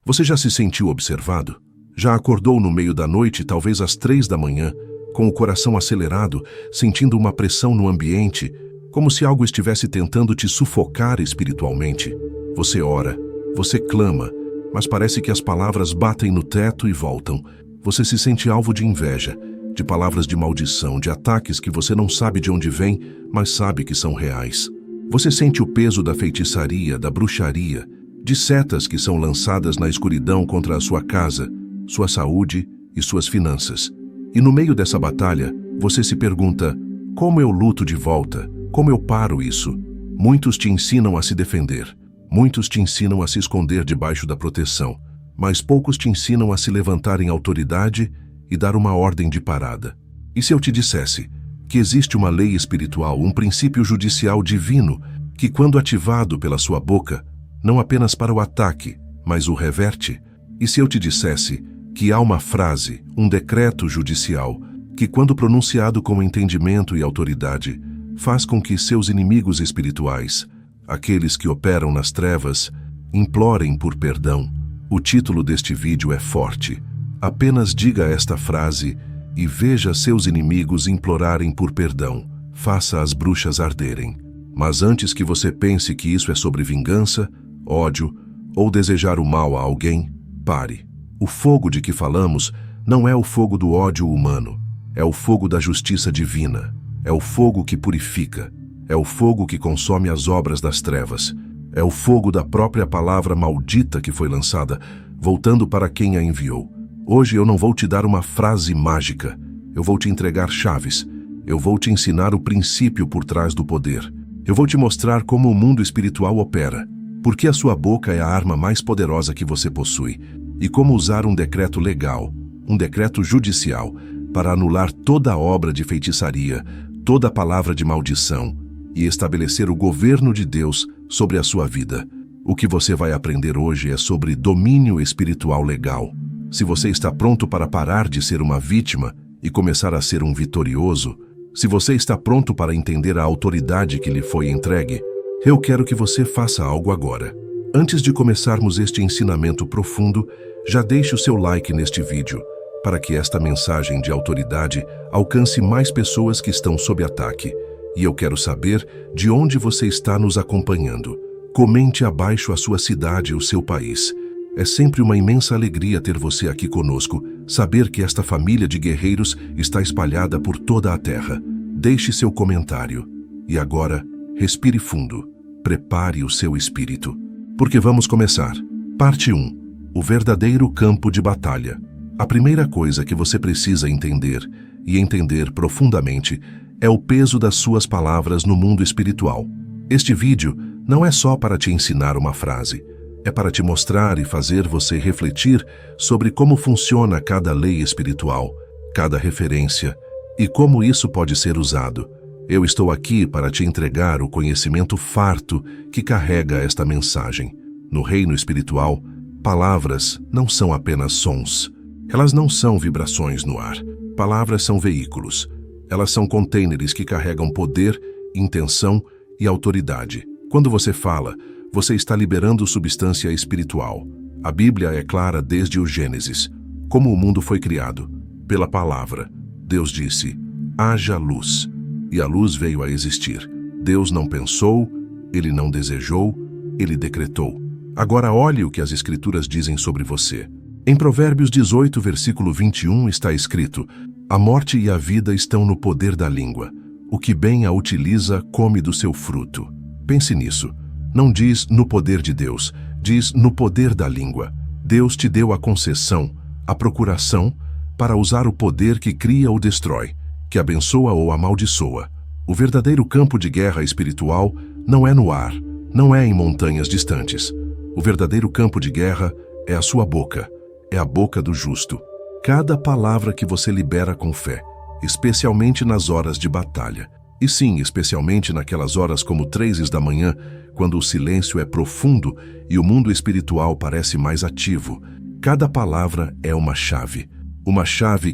Você já se sentiu observado? Já acordou no meio da noite, talvez às 3 da manhã, com o coração acelerado, sentindo uma pressão no ambiente, como se algo estivesse tentando te sufocar espiritualmente? Você ora, você clama, mas parece que as palavras batem no teto e voltam. Você se sente alvo de inveja, de palavras de maldição, de ataques que você não sabe de onde vêm, mas sabe que são reais. Você sente o peso da feitiçaria, da bruxaria, de setas que são lançadas na escuridão contra a sua casa, sua saúde e suas finanças. E no meio dessa batalha, você se pergunta: como eu luto de volta? Como eu paro isso? Muitos te ensinam a se defender. Muitos te ensinam a se esconder debaixo da proteção. Mas poucos te ensinam a se levantar em autoridade e dar uma ordem de parada. E se eu te dissesse que existe uma lei espiritual, um princípio judicial divino, que quando ativado pela sua boca, não apenas para o ataque, mas o reverte? E se eu te dissesse que há uma frase, um decreto judicial, que quando pronunciado com entendimento e autoridade, faz com que seus inimigos espirituais, aqueles que operam nas trevas, implorem por perdão? O título deste vídeo é forte. Apenas diga esta frase e veja seus inimigos implorarem por perdão. Faça as bruxas arderem. Mas antes que você pense que isso é sobre vingança, ódio ou desejar o mal a alguém, pare. O fogo de que falamos não é o fogo do ódio humano. É o fogo da justiça divina. É o fogo que purifica. É o fogo que consome as obras das trevas. É o fogo da própria palavra maldita que foi lançada, voltando para quem a enviou. Hoje eu não vou te dar uma frase mágica. Eu vou te entregar chaves. Eu vou te ensinar o princípio por trás do poder. Eu vou te mostrar como o mundo espiritual opera, porque a sua boca é a arma mais poderosa que você possui, e como usar um decreto legal, um decreto judicial, para anular toda a obra de feitiçaria, toda a palavra de maldição, e estabelecer o governo de Deus sobre a sua vida. O que você vai aprender hoje é sobre domínio espiritual legal. Se você está pronto para parar de ser uma vítima e começar a ser um vitorioso, se você está pronto para entender a autoridade que lhe foi entregue, eu quero que você faça algo agora. Antes de começarmos este ensinamento profundo, já deixe o seu like neste vídeo, para que esta mensagem de autoridade alcance mais pessoas que estão sob ataque. E eu quero saber de onde você está nos acompanhando. Comente abaixo a sua cidade e o seu país. É sempre uma imensa alegria ter você aqui conosco, saber que esta família de guerreiros está espalhada por toda a terra. Deixe seu comentário. E agora, respire fundo. Prepare o seu espírito. Porque vamos começar. Parte 1. O verdadeiro campo de batalha. A primeira coisa que você precisa entender, e entender profundamente, é o peso das suas palavras no mundo espiritual. Este vídeo não é só para te ensinar uma frase. É para te mostrar e fazer você refletir sobre como funciona cada lei espiritual, cada referência, e como isso pode ser usado. Eu estou aqui para te entregar o conhecimento farto que carrega esta mensagem. No reino espiritual, palavras não são apenas sons. Elas não são vibrações no ar. Palavras são veículos. Elas são contêineres que carregam poder, intenção e autoridade. Quando você fala, você está liberando substância espiritual. A Bíblia é clara desde o Gênesis. Como o mundo foi criado? Pela palavra. Deus disse: haja luz. E a luz veio a existir. Deus não pensou, Ele não desejou, Ele decretou. Agora olhe o que as Escrituras dizem sobre você. Em Provérbios 18, versículo 21 está escrito: a morte e a vida estão no poder da língua. O que bem a utiliza, come do seu fruto. Pense nisso. Não diz no poder de Deus, diz no poder da língua. Deus te deu a concessão, a procuração, para usar o poder que cria ou destrói, que abençoa ou amaldiçoa. O verdadeiro campo de guerra espiritual não é no ar, não é em montanhas distantes. O verdadeiro campo de guerra é a sua boca, é a boca do justo. Cada palavra que você libera com fé, especialmente nas horas de batalha. E sim, especialmente naquelas horas como 3 da manhã, quando o silêncio é profundo e o mundo espiritual parece mais ativo. Cada palavra é uma chave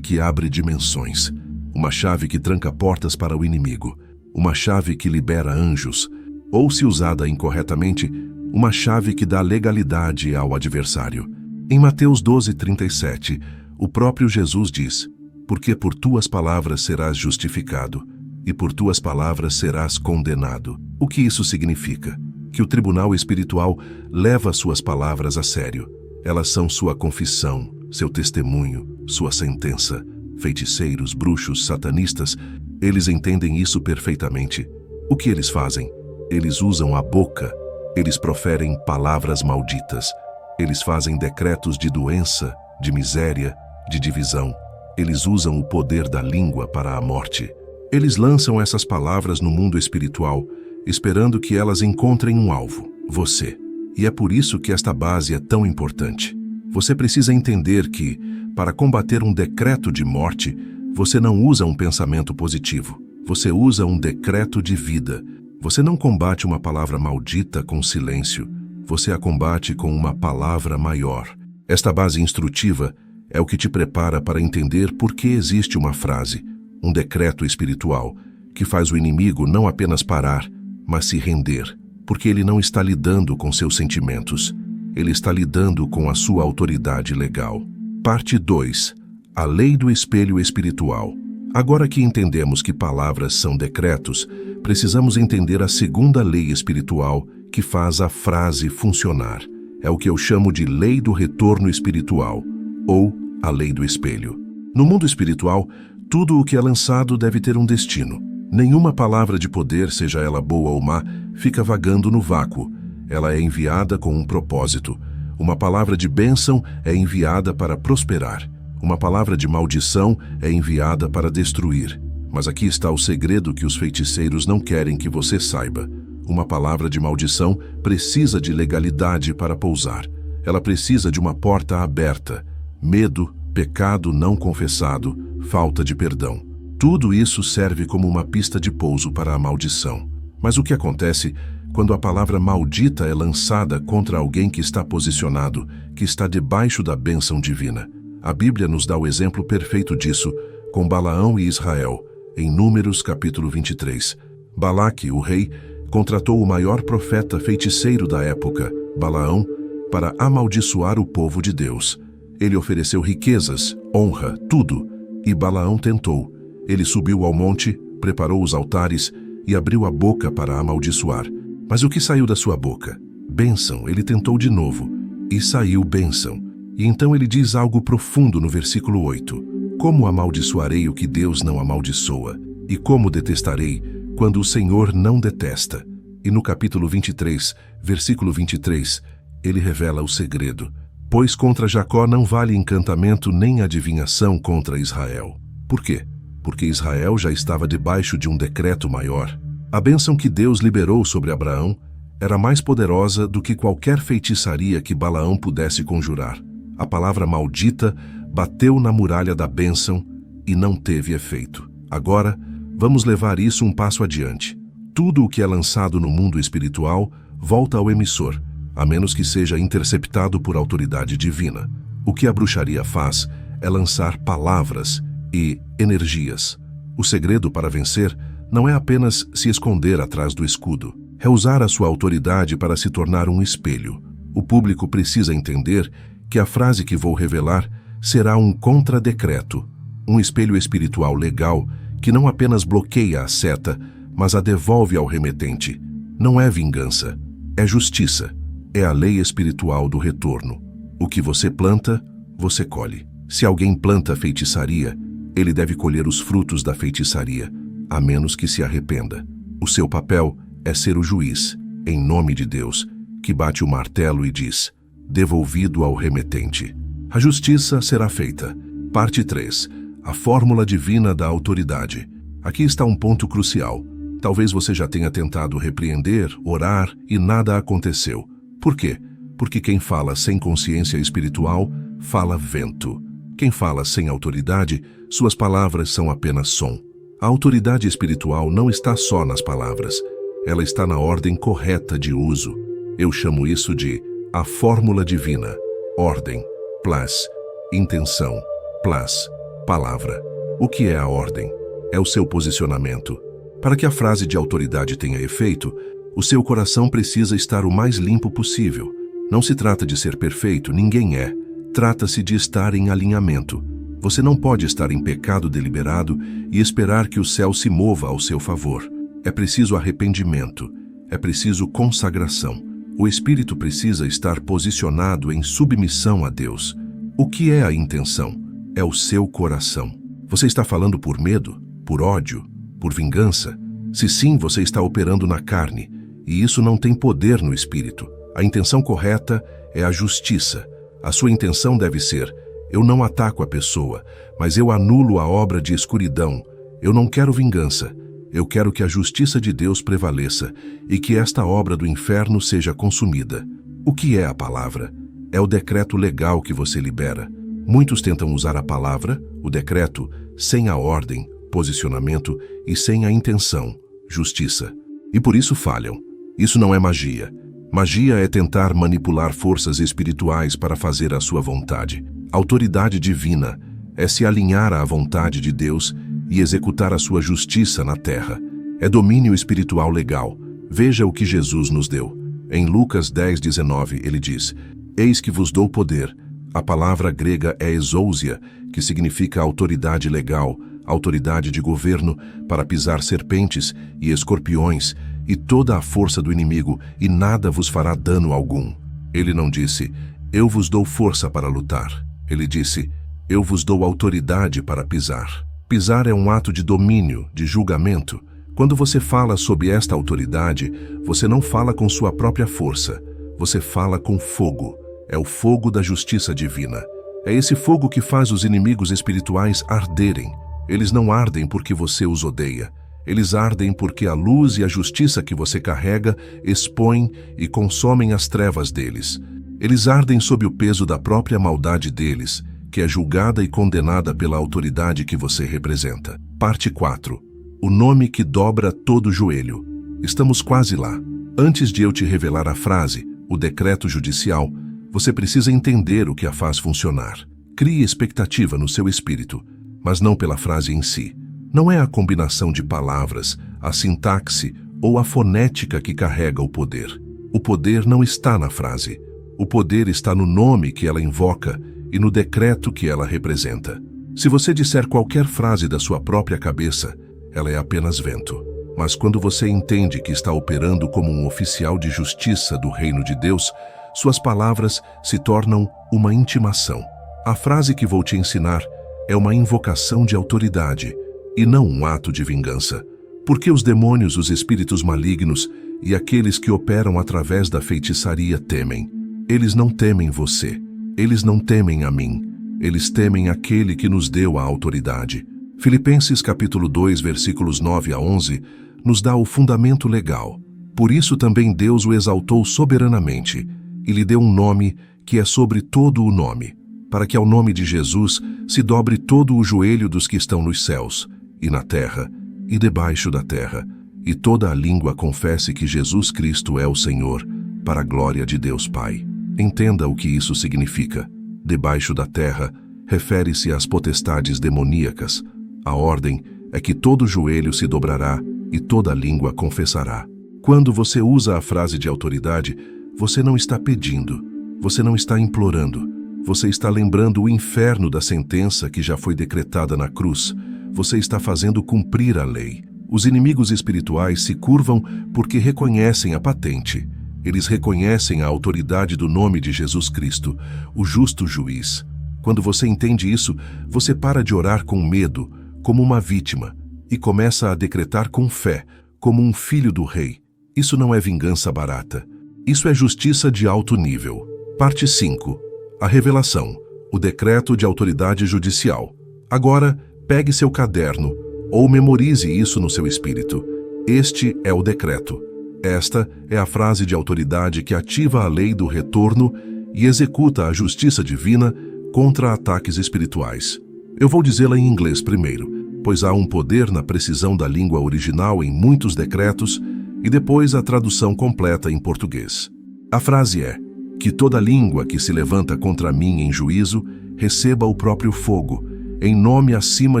que abre dimensões, uma chave que tranca portas para o inimigo, uma chave que libera anjos, ou, se usada incorretamente, uma chave que dá legalidade ao adversário. Em Mateus 12:37, o próprio Jesus diz: porque por tuas palavras serás justificado, e por tuas palavras serás condenado. O que isso significa? Que o tribunal espiritual leva suas palavras a sério. Elas são sua confissão, seu testemunho, sua sentença. Feiticeiros, bruxos, satanistas, eles entendem isso perfeitamente. O que eles fazem? Eles usam a boca, eles proferem palavras malditas, eles fazem decretos de doença, de miséria, de divisão. Eles usam o poder da língua para a morte. Eles lançam essas palavras no mundo espiritual, esperando que elas encontrem um alvo, você. E é por isso que esta base é tão importante. Você precisa entender que, para combater um decreto de morte, você não usa um pensamento positivo. Você usa um decreto de vida. Você não combate uma palavra maldita com silêncio. Você a combate com uma palavra maior. Esta base instrutiva é o que te prepara para entender por que existe uma frase, um decreto espiritual, que faz o inimigo não apenas parar, mas se render, porque ele não está lidando com seus sentimentos, ele está lidando com a sua autoridade legal. Parte 2. A lei do espelho espiritual. Agora que entendemos que palavras são decretos, precisamos entender a segunda lei espiritual que faz a frase funcionar. É o que eu chamo de lei do retorno espiritual, ou a lei do espelho. No mundo espiritual, tudo o que é lançado deve ter um destino. Nenhuma palavra de poder, seja ela boa ou má, fica vagando no vácuo. Ela é enviada com um propósito. Uma palavra de bênção é enviada para prosperar. Uma palavra de maldição é enviada para destruir. Mas aqui está o segredo que os feiticeiros não querem que você saiba. Uma palavra de maldição precisa de legalidade para pousar. Ela precisa de uma porta aberta. Medo, pecado não confessado, falta de perdão. Tudo isso serve como uma pista de pouso para a maldição. Mas o que acontece quando a palavra maldita é lançada contra alguém que está posicionado, que está debaixo da bênção divina? A Bíblia nos dá o exemplo perfeito disso com Balaão e Israel, em Números capítulo 23. Balaque, o rei, contratou o maior profeta feiticeiro da época, Balaão, para amaldiçoar o povo de Deus. Ele ofereceu riquezas, honra, tudo, e Balaão tentou. Ele subiu ao monte, preparou os altares e abriu a boca para amaldiçoar. Mas o que saiu da sua boca? Bênção. Ele tentou de novo, e saiu bênção. E então ele diz algo profundo no versículo 8. Como amaldiçoarei o que Deus não amaldiçoa? E como detestarei quando o Senhor não detesta? E no capítulo 23, versículo 23, ele revela o segredo. Pois contra Jacó não vale encantamento nem adivinhação contra Israel. Por quê? Porque Israel já estava debaixo de um decreto maior. A bênção que Deus liberou sobre Abraão era mais poderosa do que qualquer feitiçaria que Balaão pudesse conjurar. A palavra maldita bateu na muralha da bênção e não teve efeito. Agora, vamos levar isso um passo adiante. Tudo o que é lançado no mundo espiritual volta ao emissor, a menos que seja interceptado por autoridade divina. O que a bruxaria faz é lançar palavras e energias. O segredo para vencer não é apenas se esconder atrás do escudo, é usar a sua autoridade para se tornar um espelho. O público precisa entender que a frase que vou revelar será um contradecreto, um espelho espiritual legal que não apenas bloqueia a seta, mas a devolve ao remetente. Não é vingança, é justiça, é a lei espiritual do retorno. O que você planta, você colhe. Se alguém planta feitiçaria, ele deve colher os frutos da feitiçaria, a menos que se arrependa. O seu papel é ser o juiz, em nome de Deus, que bate o martelo e diz: devolvido ao remetente. A justiça será feita. Parte 3. A fórmula divina da autoridade. Aqui está um ponto crucial. Talvez você já tenha tentado repreender, orar e nada aconteceu. Por quê? Porque quem fala sem consciência espiritual, fala vento. Quem fala sem autoridade, suas palavras são apenas som. A autoridade espiritual não está só nas palavras. Ela está na ordem correta de uso. Eu chamo isso de a fórmula divina. Ordem, plus, intenção, plus, palavra. O que é a ordem? É o seu posicionamento. Para que a frase de autoridade tenha efeito, o seu coração precisa estar o mais limpo possível. Não se trata de ser perfeito, ninguém é. Trata-se de estar em alinhamento. Você não pode estar em pecado deliberado e esperar que o céu se mova ao seu favor. É preciso arrependimento. É preciso consagração. O espírito precisa estar posicionado em submissão a Deus. O que é a intenção? É o seu coração. Você está falando por medo, por ódio, por vingança? Se sim, você está operando na carne, e isso não tem poder no espírito. A intenção correta é a justiça. A sua intenção deve ser: eu não ataco a pessoa, mas eu anulo a obra de escuridão. Eu não quero vingança. Eu quero que a justiça de Deus prevaleça e que esta obra do inferno seja consumida. O que é a palavra? É o decreto legal que você libera. Muitos tentam usar a palavra, o decreto, sem a ordem, posicionamento e sem a intenção, justiça. E por isso falham. Isso não é magia. Magia é tentar manipular forças espirituais para fazer a sua vontade. Autoridade divina é se alinhar à vontade de Deus e executar a sua justiça na terra. É domínio espiritual legal. Veja o que Jesus nos deu. Em Lucas 10:19, ele diz: Eis que vos dou poder. A palavra grega é exousia, que significa autoridade legal, autoridade de governo, para pisar serpentes e escorpiões e toda a força do inimigo, e nada vos fará dano algum. Ele não disse: eu vos dou força para lutar. Ele disse: eu vos dou autoridade para pisar. Pisar é um ato de domínio, de julgamento. Quando você fala sob esta autoridade, você não fala com sua própria força. Você fala com fogo. É o fogo da justiça divina. É esse fogo que faz os inimigos espirituais arderem. Eles não ardem porque você os odeia. Eles ardem porque a luz e a justiça que você carrega expõem e consomem as trevas deles. Eles ardem sob o peso da própria maldade deles, que é julgada e condenada pela autoridade que você representa. Parte 4. O nome que dobra todo joelho. Estamos quase lá. Antes de eu te revelar a frase, o decreto judicial, você precisa entender o que a faz funcionar. Crie expectativa no seu espírito, mas não pela frase em si. Não é a combinação de palavras, a sintaxe ou a fonética que carrega o poder. O poder não está na frase. O poder está no nome que ela invoca e no decreto que ela representa. Se você disser qualquer frase da sua própria cabeça, ela é apenas vento. Mas quando você entende que está operando como um oficial de justiça do reino de Deus, suas palavras se tornam uma intimação. A frase que vou te ensinar é uma invocação de autoridade e não um ato de vingança. Porque os demônios, os espíritos malignos e aqueles que operam através da feitiçaria temem. Eles não temem você. Eles não temem a mim. Eles temem aquele que nos deu a autoridade. Filipenses capítulo 2, versículos 9 a 11, nos dá o fundamento legal. Por isso também Deus o exaltou soberanamente e lhe deu um nome que é sobre todo o nome, para que ao nome de Jesus se dobre todo o joelho dos que estão nos céus, e na terra, e debaixo da terra, e toda a língua confesse que Jesus Cristo é o Senhor, para a glória de Deus Pai. Entenda o que isso significa. Debaixo da terra refere-se às potestades demoníacas. A ordem é que todo joelho se dobrará e toda língua confessará. Quando você usa a frase de autoridade, você não está pedindo, você não está implorando, você está lembrando o inferno da sentença que já foi decretada na cruz. Você está fazendo cumprir a lei. Os inimigos espirituais se curvam porque reconhecem a patente. Eles reconhecem a autoridade do nome de Jesus Cristo, o justo juiz. Quando você entende isso, você para de orar com medo, como uma vítima, e começa a decretar com fé, como um filho do rei. Isso não é vingança barata. Isso é justiça de alto nível. Parte 5. A revelação. O decreto de autoridade judicial. Agora, pegue seu caderno ou memorize isso no seu espírito. Este é o decreto. Esta é a frase de autoridade que ativa a lei do retorno e executa a justiça divina contra ataques espirituais. Eu vou dizê-la em inglês primeiro, pois há um poder na precisão da língua original em muitos decretos, e depois a tradução completa em português. A frase é: que toda língua que se levanta contra mim em juízo receba o próprio fogo, em nome acima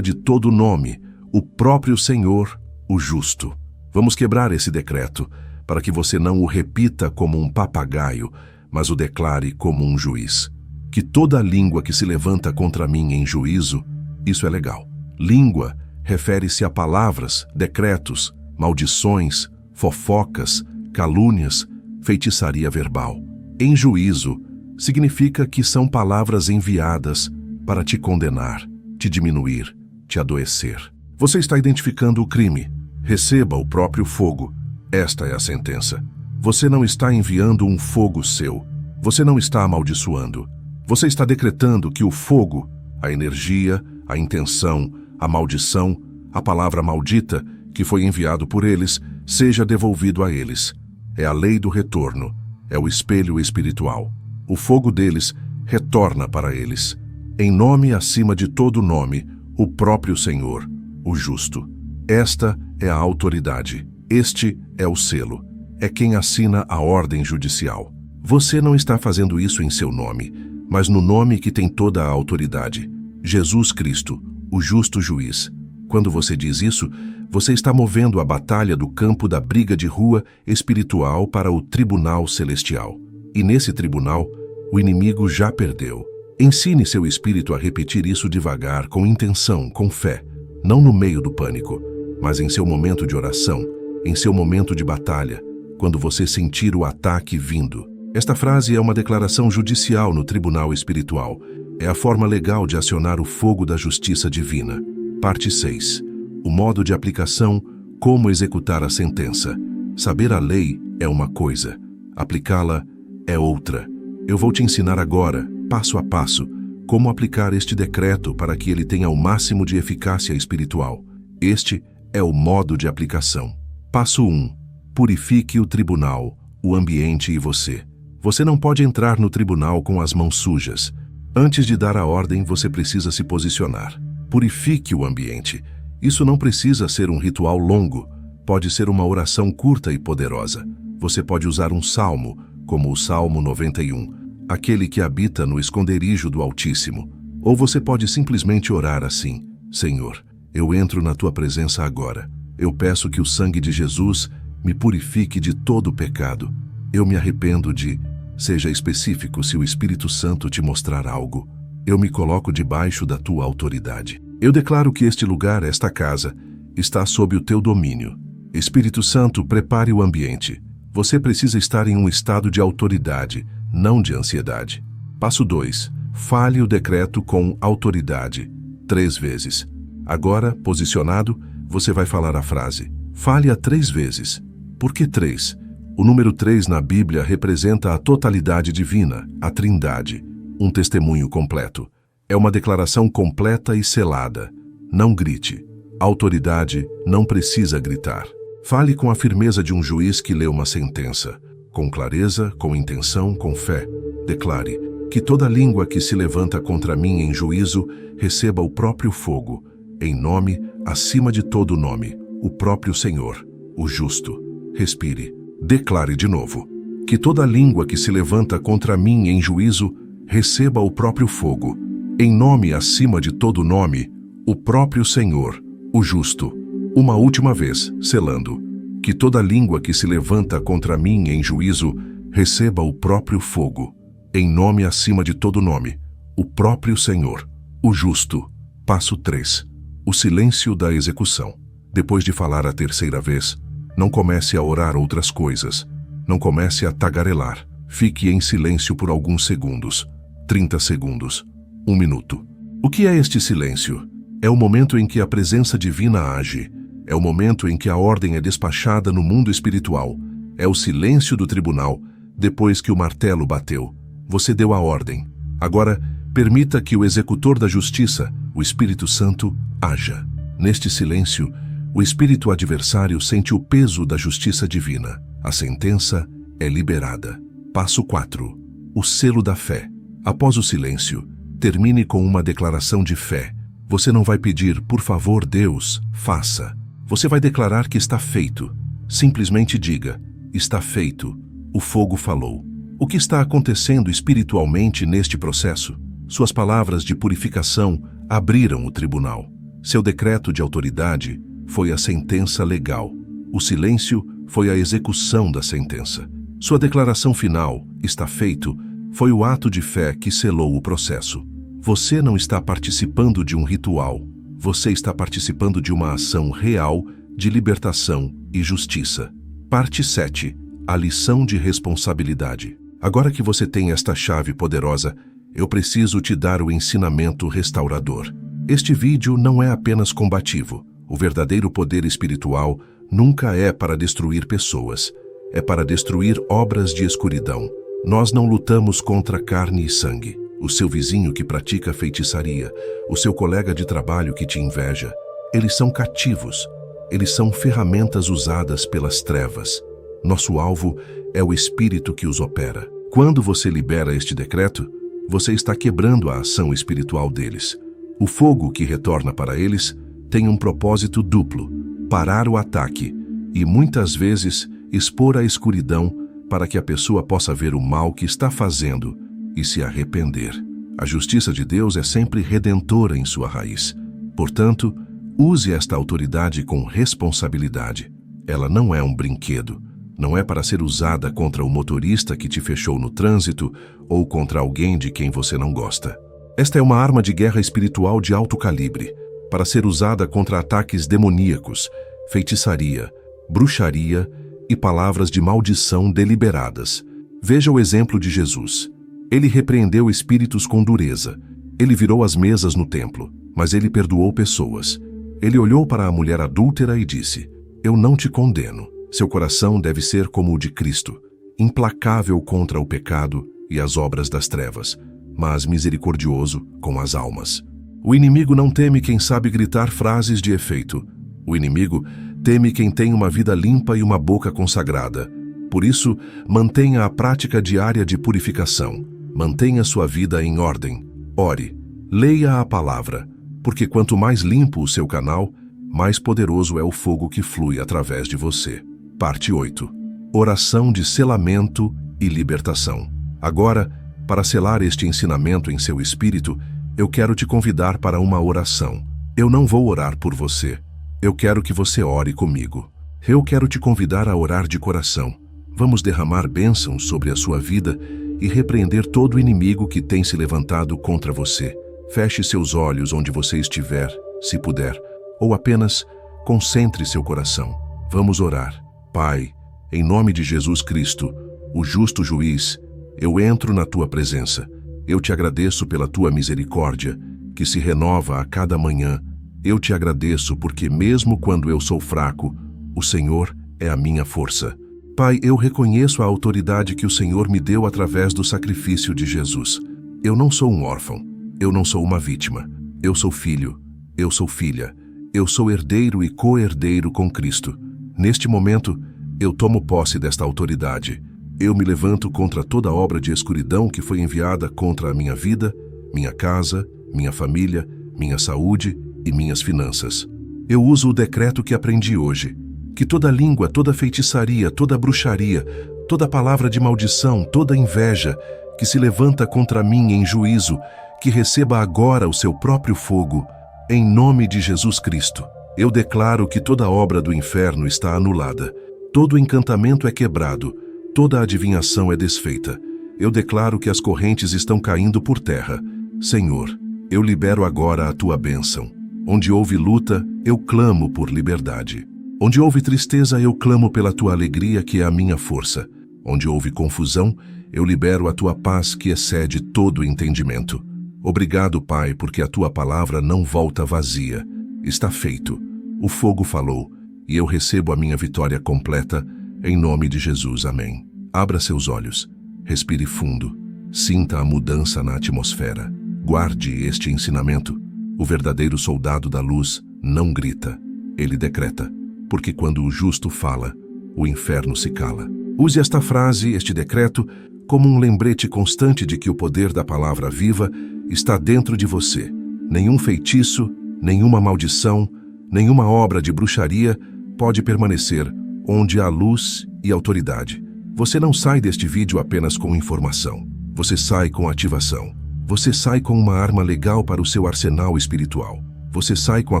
de todo nome, o próprio Senhor, o justo. Vamos quebrar esse decreto, para que você não o repita como um papagaio, mas o declare como um juiz. que toda língua que se levanta contra mim em juízo, isso é legal. Língua refere-se a palavras, decretos, maldições, fofocas, calúnias, feitiçaria verbal. Em juízo, significa que são palavras enviadas para te condenar, te diminuir, te adoecer. Você está identificando o crime. Receba o próprio fogo. Esta é a sentença. Você não está enviando um fogo seu. Você não está amaldiçoando. Você está decretando que o fogo, a energia, a intenção, a maldição, a palavra maldita que foi enviado por eles, seja devolvido a eles. É a lei do retorno. É o espelho espiritual. O fogo deles retorna para eles. Em nome acima de todo nome, o próprio Senhor, o justo. Esta é a autoridade. Este é o selo. É quem assina a ordem judicial. Você não está fazendo isso em seu nome, mas no nome que tem toda a autoridade. Jesus Cristo, o justo juiz. Quando você diz isso, você está movendo a batalha do campo da briga de rua espiritual para o tribunal celestial. E nesse tribunal, o inimigo já perdeu. Ensine seu espírito a repetir isso devagar, com intenção, com fé. Não no meio do pânico, mas em seu momento de oração, em seu momento de batalha, quando você sentir o ataque vindo. Esta frase é uma declaração judicial no tribunal espiritual. É a forma legal de acionar o fogo da justiça divina. Parte 6. O modo de aplicação, como executar a sentença. Saber a lei é uma coisa, aplicá-la é outra. Eu vou te ensinar agora, passo a passo, como aplicar este decreto para que ele tenha o máximo de eficácia espiritual. Este é o modo de aplicação. Passo 1. Purifique o tribunal, o ambiente e você. Você não pode entrar no tribunal com as mãos sujas. Antes de dar a ordem, você precisa se posicionar. Purifique o ambiente. Isso não precisa ser um ritual longo. Pode ser uma oração curta e poderosa. Você pode usar um salmo, como o Salmo 91, aquele que habita no esconderijo do Altíssimo. Ou você pode simplesmente orar assim: Senhor, eu entro na tua presença agora. Eu peço que o sangue de Jesus me purifique de todo o pecado. Eu me arrependo de... Seja específico se o Espírito Santo te mostrar algo. Eu me coloco debaixo da tua autoridade. Eu declaro que este lugar, esta casa, está sob o teu domínio. Espírito Santo, prepare o ambiente. Você precisa estar em um estado de autoridade, não de ansiedade. Passo 2. Fale o decreto com autoridade, 3 vezes. Agora, posicionado, você vai falar a frase. Fale-a 3 vezes. Por que 3? O número 3 na Bíblia representa a totalidade divina, a Trindade, um testemunho completo. É uma declaração completa e selada. Não grite. A autoridade não precisa gritar. Fale com a firmeza de um juiz que lê uma sentença. Com clareza, com intenção, com fé. Declare que toda língua que se levanta contra mim em juízo receba o próprio fogo. Em nome, acima de todo nome, o próprio Senhor, o justo. Respire. Declare de novo que toda língua que se levanta contra mim em juízo receba o próprio fogo. Em nome acima de todo nome, o próprio Senhor, o justo. Uma última vez, selando, que toda língua que se levanta contra mim em juízo receba o próprio fogo. Em nome acima de todo nome, o próprio Senhor, o justo. Passo 3. O silêncio da execução. Depois de falar a terceira vez, não comece a orar outras coisas. Não comece a tagarelar. Fique em silêncio por alguns segundos. 30 segundos. 1 minuto. O que é este silêncio? É o momento em que a presença divina age. É o momento em que a ordem é despachada no mundo espiritual. É o silêncio do tribunal, depois que o martelo bateu. Você deu a ordem. Agora, permita que o executor da justiça, o Espírito Santo, haja. Neste silêncio, o espírito adversário sente o peso da justiça divina. A sentença é liberada. Passo 4. O selo da fé. Após o silêncio, termine com uma declaração de fé. Você não vai pedir, por favor, Deus, faça. Você vai declarar que está feito. Simplesmente diga, está feito. O fogo falou. O que está acontecendo espiritualmente neste processo? Suas palavras de purificação abriram o tribunal. Seu decreto de autoridade foi a sentença legal. O silêncio foi a execução da sentença. Sua declaração final, está feito, Foi o ato de fé que selou o processo. Você não está participando de um ritual. Você está participando de uma ação real de libertação e justiça. Parte 7. A lição de responsabilidade. Agora que você tem esta chave poderosa, eu preciso te dar o ensinamento restaurador. Este vídeo não é apenas combativo. O verdadeiro poder espiritual nunca é para destruir pessoas. É para destruir obras de escuridão. Nós não lutamos contra carne e sangue. O seu vizinho que pratica feitiçaria, o seu colega de trabalho que te inveja, eles são cativos. Eles são ferramentas usadas pelas trevas. Nosso alvo é o espírito que os opera. Quando você libera este decreto, você está quebrando a ação espiritual deles. O fogo que retorna para eles tem um propósito duplo: parar o ataque e, muitas vezes, expor a escuridão para que a pessoa possa ver o mal que está fazendo e se arrepender. A justiça de Deus é sempre redentora em sua raiz. Portanto, use esta autoridade com responsabilidade. Ela não é um brinquedo. Não é para ser usada contra o motorista que te fechou no trânsito ou contra alguém de quem você não gosta. Esta é uma arma de guerra espiritual de alto calibre, para ser usada contra ataques demoníacos, feitiçaria, bruxaria e palavras de maldição deliberadas. Veja o exemplo de Jesus. Ele repreendeu espíritos com dureza. Ele virou as mesas no templo, mas ele perdoou pessoas. Ele olhou para a mulher adúltera e disse: "Eu não te condeno." Seu coração deve ser como o de Cristo, implacável contra o pecado e as obras das trevas, mas misericordioso com as almas. O inimigo não teme quem sabe gritar frases de efeito. O inimigo teme quem tem uma vida limpa e uma boca consagrada. Por isso, mantenha a prática diária de purificação. Mantenha sua vida em ordem. Ore. Leia a palavra, porque quanto mais limpo o seu canal, mais poderoso é o fogo que flui através de você. Parte 8. Oração de selamento e libertação. Agora, para selar este ensinamento em seu espírito, eu quero te convidar para uma oração. Eu não vou orar por você. Eu quero que você ore comigo. Eu quero te convidar a orar de coração. Vamos derramar bênçãos sobre a sua vida e repreender todo inimigo que tem se levantado contra você. Feche seus olhos onde você estiver, se puder, ou apenas concentre seu coração. Vamos orar. Pai, em nome de Jesus Cristo, o justo juiz, eu entro na tua presença. Eu te agradeço pela tua misericórdia, que se renova a cada manhã. Eu te agradeço porque mesmo quando eu sou fraco, o Senhor é a minha força. Pai, eu reconheço a autoridade que o Senhor me deu através do sacrifício de Jesus. Eu não sou um órfão. Eu não sou uma vítima. Eu sou filho. Eu sou filha. Eu sou herdeiro e co-herdeiro com Cristo. Neste momento, eu tomo posse desta autoridade. Eu me levanto contra toda obra de escuridão que foi enviada contra a minha vida, minha casa, minha família, minha saúde e minhas finanças. Eu uso o decreto que aprendi hoje, que toda língua, toda feitiçaria, toda bruxaria, toda palavra de maldição, toda inveja que se levanta contra mim em juízo, que receba agora o seu próprio fogo, em nome de Jesus Cristo. Eu declaro que toda obra do inferno está anulada, todo encantamento é quebrado, toda adivinhação é desfeita. Eu declaro que as correntes estão caindo por terra. Senhor, eu libero agora a tua bênção. Onde houve luta, eu clamo por liberdade. Onde houve tristeza, eu clamo pela tua alegria, que é a minha força. Onde houve confusão, eu libero a tua paz, que excede todo entendimento. Obrigado, Pai, porque a tua palavra não volta vazia. Está feito. O fogo falou, e eu recebo a minha vitória completa, em nome de Jesus. Amém. Abra seus olhos. Respire fundo. Sinta a mudança na atmosfera. Guarde este ensinamento. O verdadeiro soldado da luz não grita. Ele decreta. Porque quando o justo fala, o inferno se cala. Use esta frase, este decreto, como um lembrete constante de que o poder da palavra viva está dentro de você. Nenhum feitiço, nenhuma maldição, nenhuma obra de bruxaria pode permanecer onde há luz e autoridade. Você não sai deste vídeo apenas com informação. Você sai com ativação. Você sai com uma arma legal para o seu arsenal espiritual. Você sai com a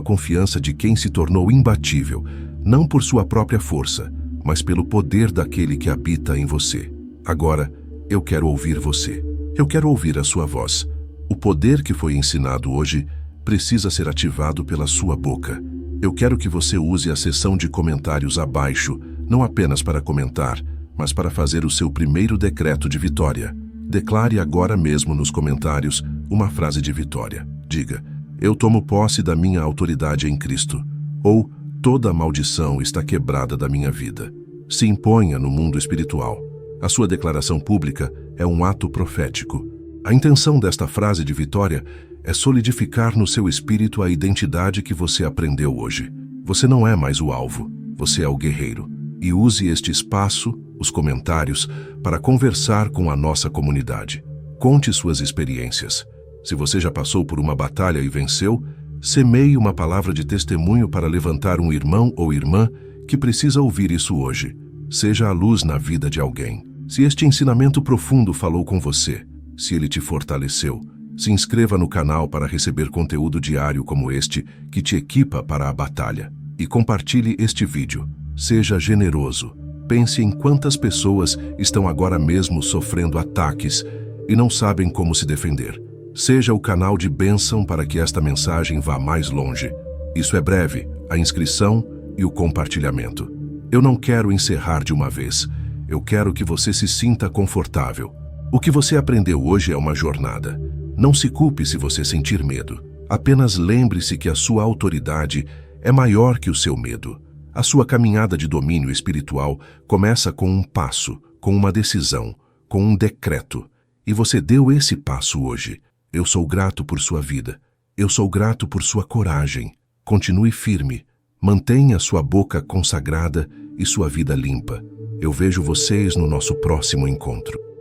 confiança de quem se tornou imbatível, não por sua própria força, mas pelo poder daquele que habita em você. Agora, eu quero ouvir você. Eu quero ouvir a sua voz. O poder que foi ensinado hoje precisa ser ativado pela sua boca. Eu quero que você use a seção de comentários abaixo, não apenas para comentar, mas para fazer o seu primeiro decreto de vitória. Declare agora mesmo nos comentários uma frase de vitória. Diga: eu tomo posse da minha autoridade em Cristo. Ou, toda a maldição está quebrada da minha vida. Se imponha no mundo espiritual. A sua declaração pública é um ato profético. A intenção desta frase de vitória é solidificar no seu espírito a identidade que você aprendeu hoje. Você não é mais o alvo, você é o guerreiro. E use este espaço, os comentários, para conversar com a nossa comunidade. Conte suas experiências. Se você já passou por uma batalha e venceu, semeie uma palavra de testemunho para levantar um irmão ou irmã que precisa ouvir isso hoje. Seja a luz na vida de alguém. Se este ensinamento profundo falou com você, se ele te fortaleceu, se inscreva no canal para receber conteúdo diário como este que te equipa para a batalha. E compartilhe este vídeo. Seja generoso. Pense em quantas pessoas estão agora mesmo sofrendo ataques e não sabem como se defender. Seja o canal de bênção para que esta mensagem vá mais longe. Isso é breve, a inscrição e o compartilhamento. Eu não quero encerrar de uma vez. Eu quero que você se sinta confortável. O que você aprendeu hoje é uma jornada. Não se culpe se você sentir medo. Apenas lembre-se que a sua autoridade é maior que o seu medo. A sua caminhada de domínio espiritual começa com um passo, com uma decisão, com um decreto. E você deu esse passo hoje. Eu sou grato por sua vida. Eu sou grato por sua coragem. Continue firme. Mantenha sua boca consagrada e sua vida limpa. Eu vejo vocês no nosso próximo encontro.